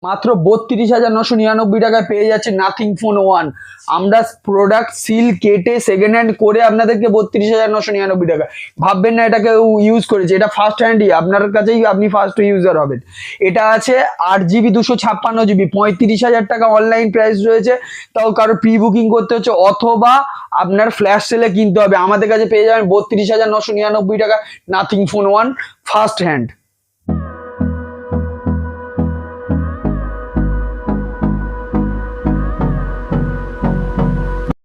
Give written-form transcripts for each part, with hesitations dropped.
মাত্র 32,999 টাকায় পেয়ে যাচ্ছে নাথিং ফোন ওয়ান। আমরা প্রোডাক্ট সিল কেটে সেকেন্ড হ্যান্ড করে আপনাদেরকে 32,999 টাকা। ভাববেন না এটাকে ইউজ করেছে, এটা ফার্স্ট হ্যান্ডই, আপনার কাছেই আপনি ফার্স্ট ইউজার হবেন। এটা আছে 8GB 256GB, 35,000 টাকা অনলাইন প্রাইস রয়েছে। তাও কারো প্রি বুকিং করতে হচ্ছে অথবা আপনার ফ্ল্যাশ সেলে কিনতে হবে। আমাদের কাছে পেয়ে যাবেন 32,999 টাকা nothing phone one first hand.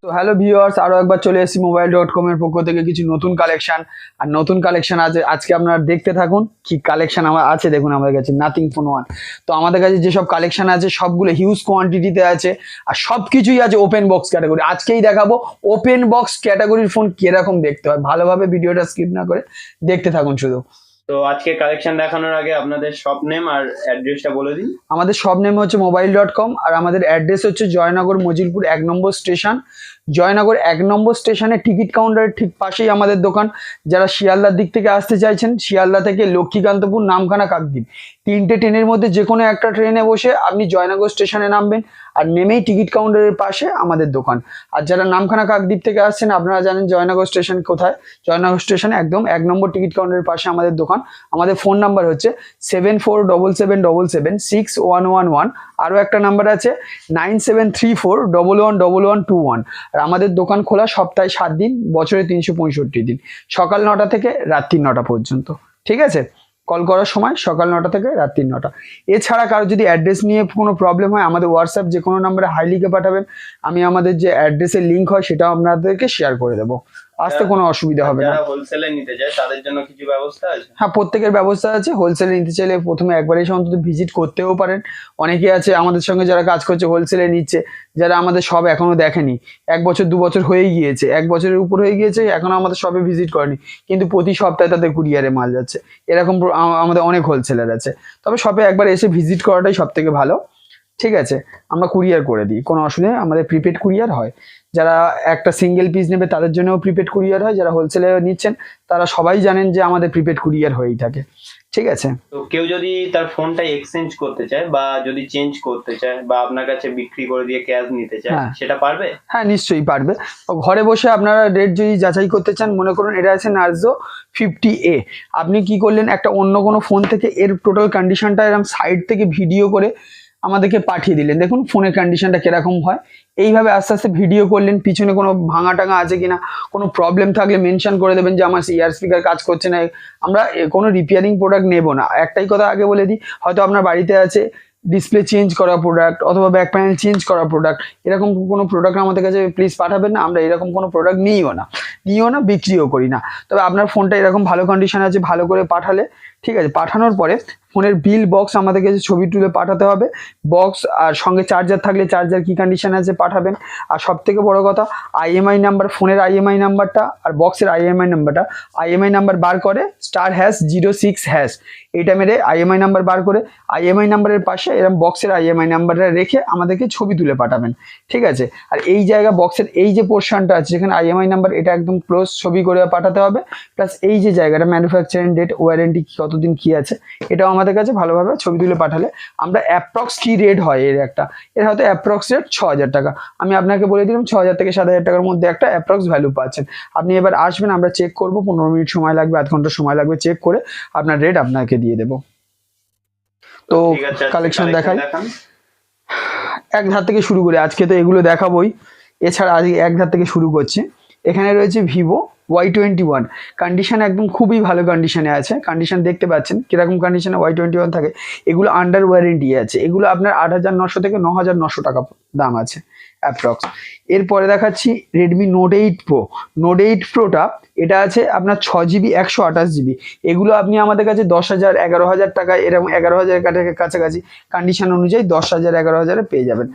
তো হ্যালো ভিউয়ার্স, আরো একবার চলে এসেছি mobile.com এর পক্ষ থেকে কিছু নতুন কালেকশন। আর নতুন কালেকশন আছে আজকে, আপনারা দেখতে থাকুন কি কালেকশন আমার আছে। দেখুন আমাদের কাছে নাথিং ফোন ওয়ান। তো আমাদের কাছে যেসব কালেকশন আছে সবগুলো হিউজ কোয়ান্টিটিতে আছে আর সবকিছুই আছে ওপেন বক্স ক্যাটাগরি। আজকেই দেখাবো ওপেন বক্স ক্যাটাগরির ফোন কিরকম দেখতে হয়। ভালোভাবে ভিডিওটা স্কিপ না করে দেখতে থাকুন শুধু। তো আজকে কালেকশন দেখানোর আগে আপনাদের শপ নেম আর অ্যাড্রেসটা বলে দিন। আমাদের শপ নেম হচ্ছে mobile.com আর আমাদের অ্যাড্রেস হচ্ছে জয়নগর মজিলপুর 1 নম্বর স্টেশন। জয়নগর 1 নম্বর স্টেশনে টিকিট কাউন্টারের ঠিক পাশেই আমাদের দোকান। যারা শিয়ালদার দিক থেকে আসতে চাইছেন, শিয়ালদা থেকে লক্ষ্মীকান্তপুর, নামখানা, কাকদ্বীপ, 3টে ট্রেনের মধ্যে যে কোনো একটা ট্রেনে বসে আপনি জয়নগর স্টেশনে নামবেন আর নেমেই টিকিট কাউন্টারের পাশে আমাদের দোকান। আর যারা নামখানা কাকদ্বীপ থেকে আসছেন, আপনারা জানেন জয়নগর স্টেশন কোথায়। জয়নগর স্টেশনে একদম 1 নম্বর টিকিট কাউন্টারের পাশে আমাদের দোকান। আমাদের ফোন নাম্বার হচ্ছে 7477776111। আরও একটা নাম্বার আছে 9734111121। আর আমাদের দোকান খোলা সপ্তাহে 7 দিন, বছরে 365 দিন, সকাল 9টা থেকে রাত্রি 9টা পর্যন্ত। ঠিক আছে, কল করার সময় সকাল 9টা থেকে রাত্রি 9টা। এছাড়া কারো যদি অ্যাড্রেস নিয়ে কোনো প্রবলেম হয়, আমাদের হোয়াটসঅ্যাপ যে কোনো নাম্বারে হাই লিখে পাঠাবেন। আমি আমাদের যে অ্যাড্রেসের লিঙ্ক হয় সেটাও আপনাদেরকে শেয়ার করে দেবো, আসতে কোনো অসুবিধা হবে না। যারা হোলসেলে নিতে চায় তাদের জন্য কিছু ব্যবস্থা আছে? হ্যাঁ, প্রত্যেকের ব্যবস্থা আছে। হোলসেলে নিতে চাইলে প্রথমে একবার এসে অন্তত ভিজিট করতেও পারেন। অনেকে আছে আমাদের সঙ্গে যারা কাজ করছে হোলসেলে নিচ্ছে, যারা আমাদের সব এখনো দেখেনি, 1 বছর 2 বছর হয়ে গিয়েছে, 1 বছরের উপর হয়ে গিয়েছে, এখনো আমাদের শপে ভিজিট করেনি, কিন্তু প্রতি সপ্তাহে তাদের কুরিয়ারে মাল যাচ্ছে। এরকম আমাদের অনেক হোলসেলার আছে। তবে শপে একবার এসে ভিজিট করাটাই সব থেকে ভালো। ঠিক আছে, আমরা কুরিয়ার করে দিই, কোনো অসুবিধা নেই। আমাদের প্রিপেড কুরিয়ার হয়। যারা একটা সিঙ্গেল পিস নেবে তাদের জন্যও প্রিপেড কুরিয়ার হয়। যারা হোলসেলে নিচ্ছেন তারা সবাই জানেন যে আমাদের প্রিপেড কুরিয়ার হয়েই থাকে। ঠিক আছে, তো কেউ যদি তার ফোনটা এক্সচেঞ্জ করতে চায় বা যদি চেঞ্জ করতে চায় বা আপনার কাছে বিক্রি করে দিয়ে ক্যাশ নিতে চায়, সেটা পারবে? হ্যাঁ, নিশ্চয়ই পারবে। ঘরে বসে আপনারা রেট যদি যাচাই করতে চান, মনে করুন এটা আছে নার্জো 50A। আপনি কি করলেন, একটা অন্য কোনো ফোন থেকে এর টোটাল কন্ডিশনটা এরকম সাইড থেকে ভিডিও করে আমাদেরকে পাঠিয়ে দিলেন। দেখুন ফোনের কন্ডিশনটা কিরকম হয়। এইভাবে আস্তে আস্তে ভিডিও করলেন, পিছনে কোনো ভাঙা টাঙা আছে কিনা, কোনো প্রবলেম থাকলে মেনশন করে দেবেন যে আমার ইয়ার স্পিকার কাজ করছে না। আমরা কোনো রিপেয়ারিং প্রোডাক্ট নেব না। একটাই কথা আগে বলে দিই, হয়তো আপনার বাড়িতে আছে ডিসপ্লে চেঞ্জ করা প্রোডাক্ট অথবা ব্যাক প্যানেল চেঞ্জ করা প্রোডাক্ট, এরকম কোনো প্রোডাক্ট আমাদের কাছে প্লিজ পাঠাবেন না। আমরা এরকম কোনো প্রোডাক্ট নিইও না, বিক্রিও করি না। তবে আপনার ফোনটা এরকম ভালো কন্ডিশন আছে, ভালো করে পাঠালে, ঠিক আছে, পাঠানোর পরে ফোনের বিল বক্স আমাদের কাছে ছবি তুলে পাঠাতে হবে। বক্স আর সঙ্গে চার্জার থাকলে চার্জার কি কন্ডিশন আছে পাঠাবেন। আর সব থেকে বড় কথা, IMI নাম্বার, ফোনের IMI নাম্বারটা আর বক্সের IMI নাম্বারটা, IMI নাম্বার বার করে *#06#, এইটা মেরে IMI নাম্বার বার করে IMI নাম্বারের পাশে এরকম বক্সের IMI নাম্বারটা রেখে আমাদেরকে ছবি তুলে পাঠাবেন। ঠিক আছে, আর এই জায়গা বক্সের এই যে পোর্শনটা আছে যেখানে IMI নাম্বার, এটা একদম ক্লোজ ছবি করে পাঠাতে হবে। প্লাস এই যে জায়গাটা ম্যানুফ্যাকচারিং ডেট, ওয়ারেন্টি কতদিন কি আছে, এটাও আমাদের কাছে ভালোভাবে ছবি তুলে পাঠালে আমরা অ্যাপ্রক্স কি রেট হয় এর হয়তো অ্যাপ্রক্স রেট 6,000 টাকা। আমি আপনাকে বলে দিলাম 6,000 থেকে 7,000 টাকার মধ্যে একটা অ্যাপ্রক্স ভ্যালু পাচ্ছেন। আপনি এবার আসবেন, আমরা চেক করবো, 15 মিনিট সময় লাগবে, 1 ঘন্টা সময় লাগবে, চেক করে আপনার রেট আপনাকে দিয়ে দেবো। তো কালেকশন দেখাই, এক ধার থেকে শুরু করে, আজকে তো এগুলো দেখাবোই, এছাড়া আজকে এক ধার থেকে শুরু করছি। এখানে রয়েছে ভিভো Y21, কন্ডিশন একদম খুবই ভালো কন্ডিশনে আছে। কন্ডিশন দেখতে পাচ্ছেন কিরকম কন্ডিশনে Y21 থাকে। এগুলো আন্ডার ওয়ারেন্টি আছে। এগুলো আপনার 8,900 থেকে 9,900 টাকা দাম আছে অ্যাপ্রক্স। এরপরে দেখাচ্ছি রেডমি নোট 8 প্রোটা। এটা আছে আপনার 6GB 128GB। এগুলো আপনি আমাদের কাছে 10,000 11,000 টাকা, এরকম 11,000 টাকার কাছাকাছি কন্ডিশন অনুযায়ী 10,000 11,000 পেয়ে যাবেন।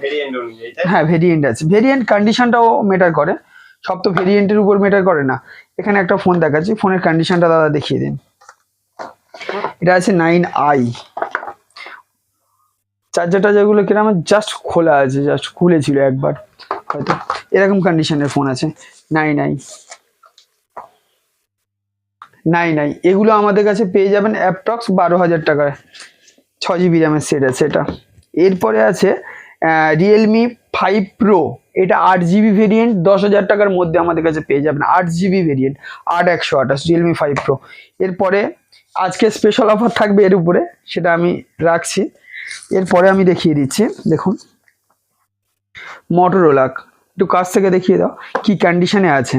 হ্যাঁ, ভেরিয়েন্ট আছে, ভেরিয়েন্ট কন্ডিশনটাও ম্যাটার করে, সব তো ভেরিয়েন্টের উপর ম্যাটার করে না। এখানে একটা ফোন দেখাচ্ছি, ফোনের কন্ডিশনটা দাদা দেখিয়ে দিন। এটা আছে 9i। চার্জারটা যেগুলো কিনা আমার জাস্ট খোলা আছে, জাস্ট খুলেছিল একবার হয়তো, এরকম কন্ডিশনের ফোন আছে 9i। এগুলো আমাদের কাছে পেয়ে যাবেন অ্যাপ্রক্স 12,000 টাকায়। 6GB র্যামের সেট আছে এটা। এরপরে আছে রিয়েলমি 5 প্রো, এটা 8GB ভেরিয়েন্ট, 10,000 টাকার মধ্যে আমাদের কাছে পেয়ে যাবেন। 8GB variant, 8128 Realme 5 pro. এরপরে আজকে স্পেশাল অফার থাকবে এর উপরে, সেটা আমি রাখছি। এরপরে আমি দেখিয়ে দিচ্ছি, দেখুন মোটরোলা, একটু কাছ থেকে দেখিয়ে দাও কি কন্ডিশনে আছে।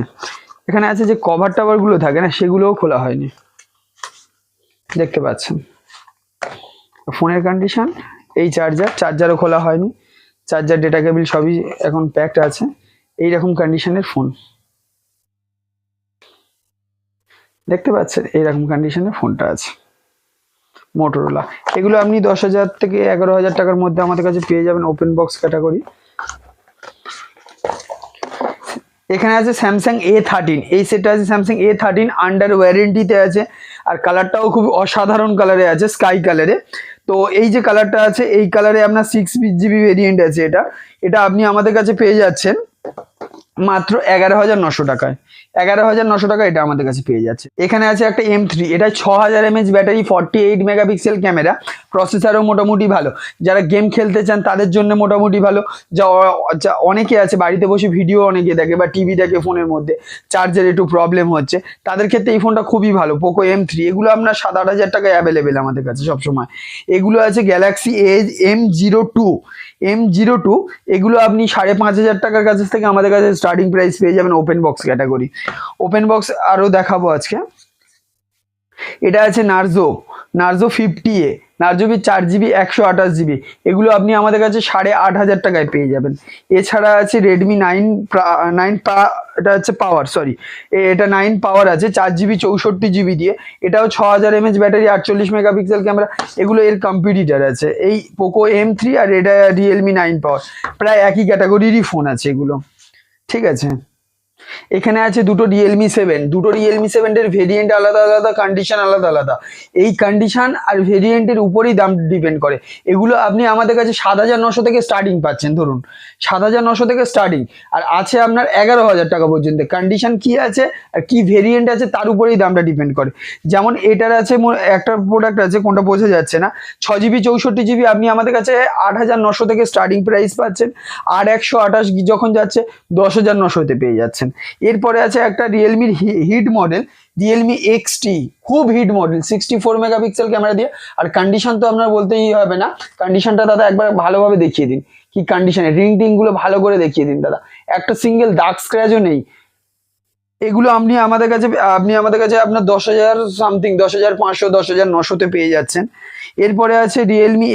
এখানে আছে যে কভার টাভারগুলো থাকে না, সেগুলোও খোলা হয়নি, দেখতে পাচ্ছেন ফোনের কন্ডিশন। এই চার্জারও খোলা হয়নি, চার্জার ডেটা কেবল সবই এখন প্যাকড আছে। এইরকম কন্ডিশনের ফোন দেখতে পাচ্ছেন, এইরকম কন্ডিশনের ফোনটা আছে মোটরোলা। এগুলো আপনি 10,000 থেকে 11,000 টাকার মধ্যে আমাদের কাছে পেয়ে যাবেন, ওপেন বক্স ক্যাটাগরি। এখানে আছে স্যামসাং A13, এই সেটটা আছে স্যামসাং A13, আন্ডার ওয়ারেন্টিতে আছে। আর কালারটাও খুব অসাধারণ কালারে আছে, স্কাই কালারে। তো এই যে কালারটা আছে, এই কালারে আপনার 6GB ভেরিয়েন্ট আছে। এটা আপনি আমাদের কাছে পেয়ে যাচ্ছেন মাত্র 11,900 টাকায়। 11,900 টাকা এটা আমাদের কাছে পেয়ে যাচ্ছে। এখানে আছে একটা M3, এটা 6000 mAh ব্যাটারি, 48 মেগাপিক্সেল ক্যামেরা, প্রসেসরও মোটামুটি ভালো। যারা গেম খেলতে চান তাদের জন্য মোটামুটি ভালো। যা অনেকে আছে বাড়িতে বসে ভিডিও অনেকে দেখে বা টিভি দেখে ফোনের মধ্যে, চার্জের একটু প্রবলেম হচ্ছে, তাদের ক্ষেত্রে এই ফোনটা খুবই ভালো। পোকো M3 এগুলো আপনার 7-8 টাকায় অ্যাভেলেবেল আমাদের কাছে সবসময়। এগুলো আছে গ্যালাক্সি এজ M02, এগুলো আপনি 5,500 টাকার কাছ থেকে আমাদের কাছে স্টার্টিং প্রাইস পেয়ে যাবেন, open box category. Open box আরো দেখাবো আজকে। এটা আছে Narzo 50A, Narzo 4GB 128GB, এগুলো আপনি আমাদের কাছে 8,500 টাকায় পেয়ে যাবেন। এছাড়া আছে রেডমি 9 এটা হচ্ছে পাওয়ার, সরি এটা 9 পাওয়ার আছে, 4GB 64GB দিয়ে, এটাও 6000 mAh ব্যাটারি, 48 মেগাপিক্সেল ক্যামেরা। এগুলো এর কম্পিটিটার আছে, এই পোকো M3 আর এটা রিয়েলমি 9 পাওয়ার, প্রায় একই ক্যাটাগরিরই ফোন আছে এগুলো, ঠিক আছে। এখানে আছে দুটো রিয়েলমি 7 এর ভেরিয়েন্ট আলাদা আলাদা, কন্ডিশন আলাদা আলাদা। এই কন্ডিশন আর ভেরিয়েন্টের উপরেই দাম ডিপেন্ড করে। এগুলো আপনি আমাদের কাছে 7,900 থেকে স্টার্টিং পাচ্ছেন, ধরুন 7,900 থেকে স্টার্টিং, আর আছে আপনার 11,000 টাকা পর্যন্ত। কন্ডিশন কি আছে আর কি ভেরিয়েন্ট আছে তার উপরেই দামটা ডিপেন্ড করে। যেমন এটার আছে একটা প্রোডাক্ট আছে, কোনটা বোঝা যাচ্ছে না, 6GB 64GB, আপনি আমাদের কাছে 8,900 থেকে স্টার্টিং প্রাইস পাচ্ছেন, আর 128 যখন যাচ্ছে 10,900-তে পেয়ে যাচ্ছেন। এরপরে আছে একটা রিয়েলমির হিট মডেল, রিয়েলমি XT, খুব হিট মডেল, 64 মেগাপিক্সেল ক্যামেরা দিয়ে। আর কন্ডিশন তো আপনার বলতেই হবে না, কন্ডিশনটা দাদা একবার ভালোভাবে দেখিয়ে দিন কি কন্ডিশনে, রিং টিং গুলো ভালো করে দেখিয়ে দিন দাদা, একটা সিঙ্গেল দাগ স্ক্র্যাচও নেই। এগুলো আপনি আমাদের কাছে আপনার 10,000 সামথিং, 10,500, 10,900-তে পেয়ে যাচ্ছেন। এরপরে আছে রিয়েলমি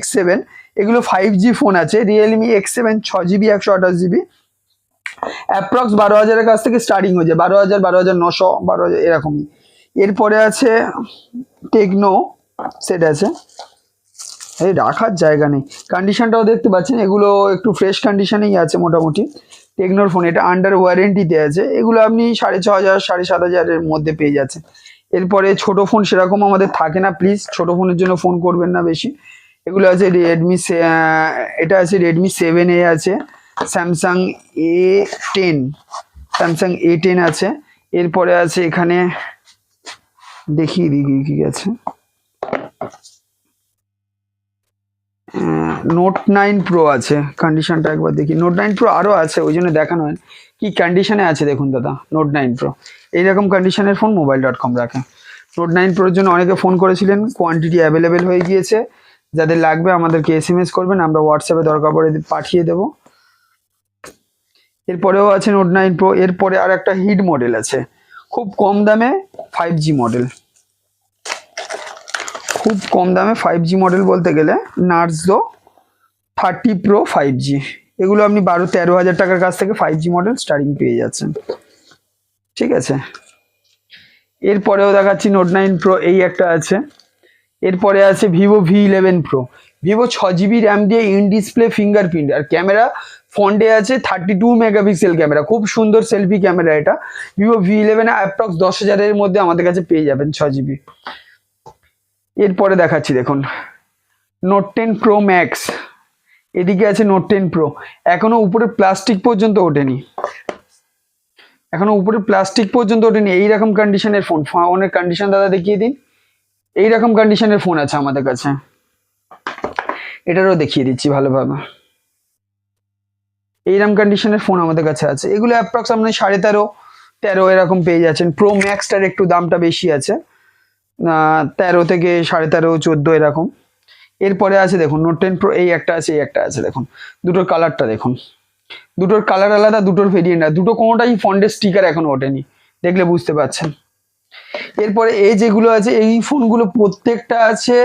X7, এগুলো 5G ফোন আছে। Realme X7 6GB 128GB, approx 12,000-এর কাছ থেকে স্টার্টিং হয়ে যায়, 12,000, 12,900, 12,000 এরকমই। এরপরে আছে টেকনো সেট আছে, এই রাখার জায়গা নেই, কন্ডিশনটাও দেখতে পাচ্ছেন, এগুলো একটু ফ্রেশ কন্ডিশনেই আছে মোটামুটি। টেকনোর ফোন, এটা আন্ডার ওয়ারেন্টিতে আছে, এগুলো আপনি 6,500, 7,500-এর মধ্যে পেয়ে যাচ্ছেন। এরপরে ছোট ফোন সেরকম আমাদের থাকে না, প্লিজ ছোট ফোনের জন্য ফোন করবেন না বেশি। এগুলো আছে এটা আছে রেডমি 7A আছে, স্যামসাং A10 আছে। এরপরে আছে এখানে দেখিয়ে দিই কি আছে, নোট 9 প্রো আছে, কন্ডিশনটা একবার দেখি। নোট 9 প্রো আরও আছে, ওই জন্য দেখানো হয় কি কন্ডিশনে আছে দেখুন দাদা। নোট 9 প্রো এইরকম কন্ডিশনের ফোন mobile.com রাখে। নোট 9 প্রোর জন্য অনেকে ফোন করেছিলেন, কোয়ান্টিটি অ্যাভেলেবেল হয়ে গিয়েছে, যাদের লাগবে আমাদেরকে SMS করবেন, আমরা হোয়াটসঅ্যাপে দরকার পড়ে পাঠিয়ে দেবো। এরপরেও আছে নোট 9 প্রো। এরপরে আর একটা হিট মডেল আছে, খুব কম দামে 5G মডেল, খুব কম দামে 5G মডেল বলতে গেলে নার্জো 30 প্রো 5G, এগুলো আপনি 12-13,000 টাকার কাছ থেকে 5G মডেল স্টার্টিং পেয়ে যাচ্ছেন, ঠিক আছে। এরপরেও দেখাচ্ছি নোট 9 প্রো, এই একটা আছে। এরপরে আছে Vivo V11 pro, Vivo 6GB RAM দিয়ে ইন ডিসপ্লে ফিঙ্গারপ্রিন্ট, আর ক্যামেরা ফ্রন্টে আছে 32 মেগাপিক্সেল ক্যামেরা, খুব সুন্দর সেলফি ক্যামেরা এটা। ভিভো V11 অ্যাপ্রক্স 10,000-এর মধ্যে আমাদের কাছে পেয়ে যাবেন 6GB। এরপরে দেখাচ্ছি দেখুন নোট 10 প্রো ম্যাক্স, এদিকে আছে নোট 10 প্রো, এখনো উপরে প্লাস্টিক পর্যন্ত ওঠেনি, এইরকম কন্ডিশনের ফোন, ফোনের কন্ডিশন দাদা দেখিয়ে দিন। এইরকম কন্ডিশনের ফোন আছে আমাদের কাছে। এটারও দেখিয়ে দিচ্ছি ভালোভাবে। এইরকম কন্ডিশনের ফোন আমাদের কাছে আছে। এগুলো অ্যাপ্রক্স আপনি 13.5-13 এরকম পেয়ে যাচ্ছেন। প্রো ম্যাক্সটার একটু দামটা বেশি আছে, 13 থেকে 13.5 14 এরকম। এরপরে আছে দেখুন নোট 10 প্রো, এই একটা আছে, এই একটা আছে। দেখুন দুটোর কালারটা দেখুন, দুটোর কালার আলাদা, দুটোর ভেরিয়েন্ট আর দুটো কোনোটাই ফন্ডের স্টিকার এখনো ওঠেনি, দেখলে বুঝতে পারছেন। এরপরে এই যেগুলো আছে এই ফোনগুলো প্রত্যেকটা আছে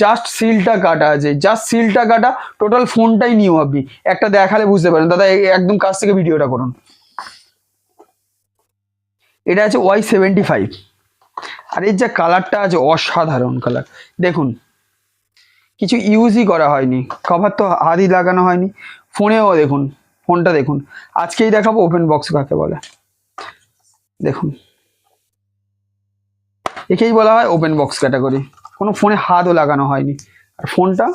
জাস্ট সিলটা কাটা আছে, জাস্ট সিলটা কাটা, টোটাল ফোনটাই নিউ। আপনি একটা দেখালে বুঝতে পারেন দাদা, একদম কাছ থেকে ভিডিওটা করুন। এটা আছে Y75, আর এর যা কালারটা আছে অসাধারণ কালার। দেখুন কিছু ইউজই করা হয়নি, কভার তো হাতই লাগানো হয়নি। ফোনেও দেখুন, ফোনটা দেখুন, আজকেই দেখাবো ওপেন বক্স কাকে বলে। দেখুন একেই বলা হয় ওপেন বক্স ক্যাটাগরি, কোনো ফোনে হাতও লাগানো হয়নি। আর ফোনটা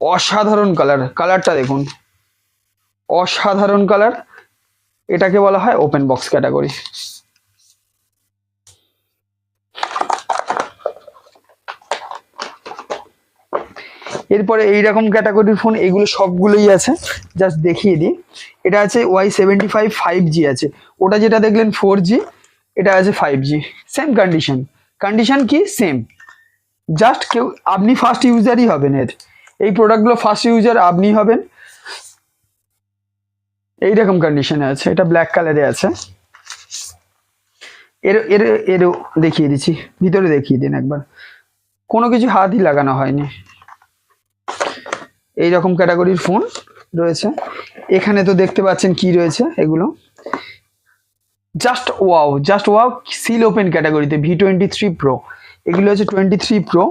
অসাধারণ কালার, কালারটা দেখুন অসাধারণ কালার, এটাকে বলা হয় ওপেন বক্স ক্যাটাগরি। এরপরে এইরকম ক্যাটাগরির ফোন এগুলো সবগুলোই আছে, জাস্ট দেখিয়ে দিই। এটা আছে Y75 5G আছে, ওটা যেটা দেখলেন 4G, এটা আছে 5G। সেম কন্ডিশন, কন্ডিশন কি সেম, জাস্ট কেউ আপনি ফার্স্ট ইউজারই হবেন এর, এই প্রোডাক্টগুলো ফার্স্ট ইউজার আপনি হবেন। এইরকম কন্ডিশনে আছে, এটা ব্ল্যাক কালারে আছে। এরও দেখিয়ে দিচ্ছি, ভিতরে দেখিয়ে দিন একবার, কোনো কিছু হাতই লাগানো হয়নি। এইরকম ক্যাটাগরির ফোন রয়েছে। এখানে তো দেখতে পাচ্ছেন কি রয়েছে, এগুলো just wow, just wow, seal open ক্যাটাগরিতে V23 প্রো। এগুলো হচ্ছে 23 প্রো।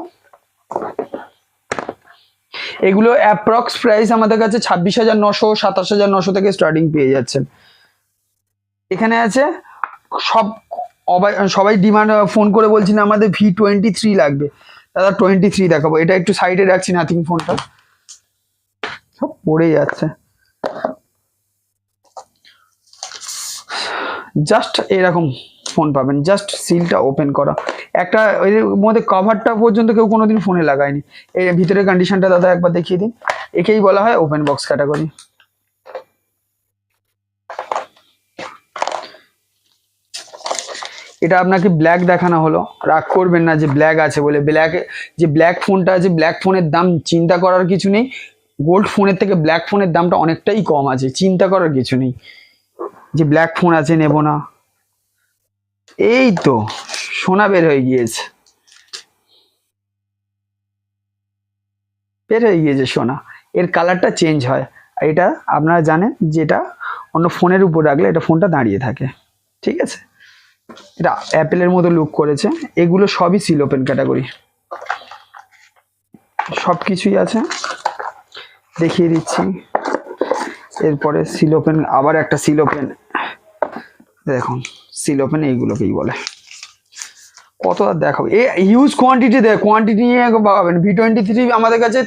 এগুলো অ্যাপ্রক্স প্রাইস আমাদের কাছে 26,900 27,900 থেকে স্টার্টিং পেয়ে যাচ্ছেন। এখানে আছে সবাই ডিমান্ড ফোন করে বলছেন আমাদের V23 লাগবে, দাদা 23 দেখাবো। এটা একটু সাইডে রাখছি, নাথিং ফোনটা সব পড়ে যাচ্ছে। জাস্ট এরকম ফোন পাবেন, জাস্ট সিলটা ওপেন করা, একটা এর মধ্যে কভারটা পর্যন্ত কেউ কোনোদিন ফোনে লাগায়নি। এই ভিতরের কন্ডিশনটা দাদা একবার দেখিয়ে দিন, একেই বলা হয় ওপেন বক্স ক্যাটাগরি। এটা আপনাকে ব্ল্যাক দেখানো হলো, রাগ করবেন না যে ব্ল্যাক আছে বলে। যে ব্ল্যাক ফোনটা আছে, ব্ল্যাক ফোনের দাম চিন্তা করার কিছু নেই, গোল্ড ফোনের থেকে ব্ল্যাক ফোনের দামটা অনেকটাই কম আছে, চিন্তা করার কিছু নেই যে ব্ল্যাক ফোন আছে নেব না। এই তো সোনা বের হয়ে গিয়েছে, বের হয়ে গিয়েছে সোনা। এর কালারটা চেঞ্জ হয়, আর এটা আপনারা জানেন যেটা অন্য ফোনের উপর রাখলে এটা ফোনটা দাঁড়িয়ে থাকে, ঠিক আছে। এটা অ্যাপেলের মতো লুক করেছে। এগুলো সবই সিল ওপেন ক্যাটাগরি, সব কিছুই আছে, দেখিয়ে দিচ্ছি। এরপরে সিল ওপেন, আবার একটা সিল ওপেন, দেখুন সিল ওপেন এইগুলোকেই বলে। কত আর দেখাবো, এ হিউজ কোয়ান্টিটি কোয়ান্টিটি নিয়ে পাবেন। V23 আমাদের কাছে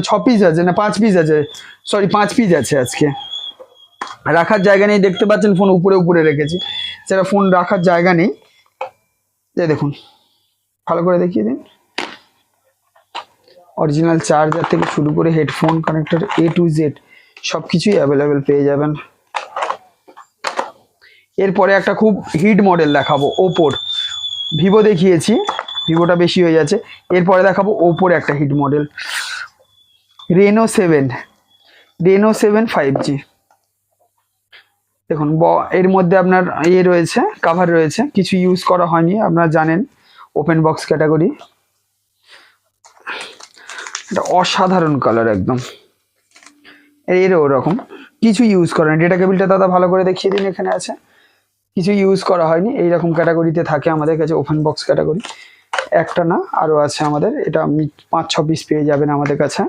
6 পিস আছে, না 5 পিস আছে, সরি 5 পিস আছে। আজকে রাখার জায়গা নেই, দেখতে পাচ্ছেন ফোন উপরে উপরে রেখেছি, সেটা ফোন রাখার জায়গা নেই। দেখুন ভালো করে দেখিয়ে দিন, অরিজিনাল চার্জার থেকে শুরু করে headphone connector A to Z সব কিছুই অ্যাভেলেবেল পেয়ে যাবেন। এরপরে একটা খুব হিট মডেল দেখাবো, ওপোর। ভিভো দেখিয়েছি, ভিভোটা বেশি হয়ে যাচ্ছে। এরপরে দেখাবো ওপোর একটা হিট মডেল, রেনো 7 5G। দেখুন এর মধ্যে আপনার রয়েছে, কাভার রয়েছে, কিছু ইউজ করা হয়নি, আপনারা জানেন ওপেন বক্স ক্যাটাগরি। এটা অসাধারণ কালার একদম, এরও ওরকম কিছু ইউজ করা হয়নি। ডেটা কেবিলটা দাদা ভালো করে দেখিয়ে দিন, এখানে আছে, কিছু ইউজ করা হয়নি। এইরকম ক্যাটাগরিতে থাকে আমাদের কাছে ওপেন বক্স ক্যাটাগরি, একটা না আরও আছে আমাদের। এটা আপনি 5-6 পিস পেয়ে যাবেন আমাদের কাছে।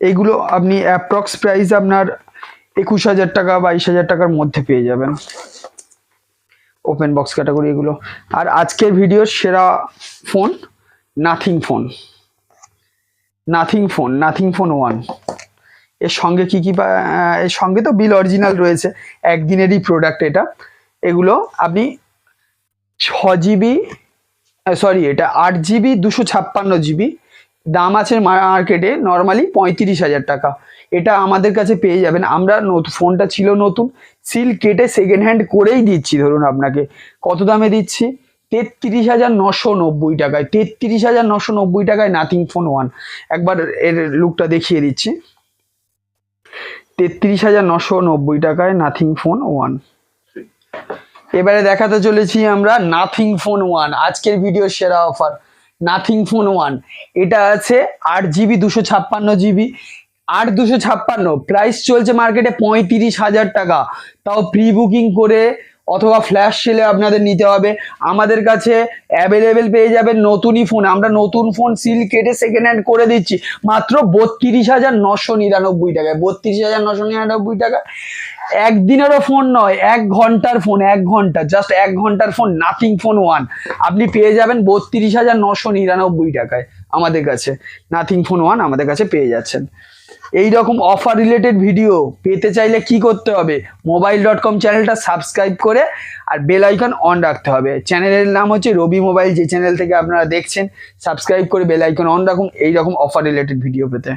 এইগুলো আপনি অ্যাপ্রক্স প্রাইস আপনার 21,000 টাকা 22,000 টাকার মধ্যে পেয়ে যাবেন ওপেন বক্স ক্যাটাগরি এগুলো। আর আজকের ভিডিওর সেরা ফোন নাথিং ফোন 1। এর সঙ্গে কি এর সঙ্গে তো বিল অরিজিনাল রয়েছে, একদিনেরই প্রোডাক্ট এটা। এগুলো আপনি 6GB, সরি এটা 8GB 256GB, দাম আছে মার্কেটে নর্মালি 35,000 টাকা। এটা আমাদের কাছে পেয়ে যাবেন। আমরা ফোনটা ছিল নতুন, সিল কেটে সেকেন্ড হ্যান্ড করেই দিচ্ছি। ধরুন আপনাকে কত দামে দিচ্ছি, 33,990 টাকায়। 33,990 টাকায় নাথিং ফোন 1। একবার এর লুকটা দেখিয়ে দিচ্ছি। 33,990 টাকায় নাথিং ফোন 1। এবারে দেখাতে চলেছি আমরা নাথিং ফোন 1, আজকের ভিডিও সেরা অফার নাথিং ফোন 1। এটা আছে 8GB 256GB, 8/256, প্রাইস চলছে মার্কেটে 35,000 টাকা। তাও প্রি বুকিং করে অথবা ফ্ল্যাশ সেলে আপনাদের নিতে হবে। আমাদের কাছে অ্যাভেলেবেল পেয়ে যাবেন নতুনই ফোন। আমরা নতুন ফোন সিল কেটে সেকেন্ড হ্যান্ড করে দিচ্ছি মাত্র 32,999 টাকায়। 32,999 টাকায় একদিনেরও ফোন নয়, 1 ঘন্টার ফোন, 1 ঘন্টা, জাস্ট 1 ঘন্টার ফোন নাথিং ফোন 1 আপনি পেয়ে যাবেন 32,999 টাকায়। আমাদের কাছে নাথিং ফোন 1 আমাদের কাছে পেয়ে যাচ্ছেন। এই রকম অফার রিলেটেড ভিডিও পেতে চাইলে কি করতে হবে, mobile.com চ্যানেলটা সাবস্ক্রাইব করে আর বেল আইকন অন রাখতে হবে। চ্যানেলের নাম হচ্ছে রবি মোবাইল, যে চ্যানেল থেকে আপনারা দেখছেন। সাবস্ক্রাইব করে বেল আইকন অন রাখুন এই রকম অফার রিলেটেড ভিডিও পেতে।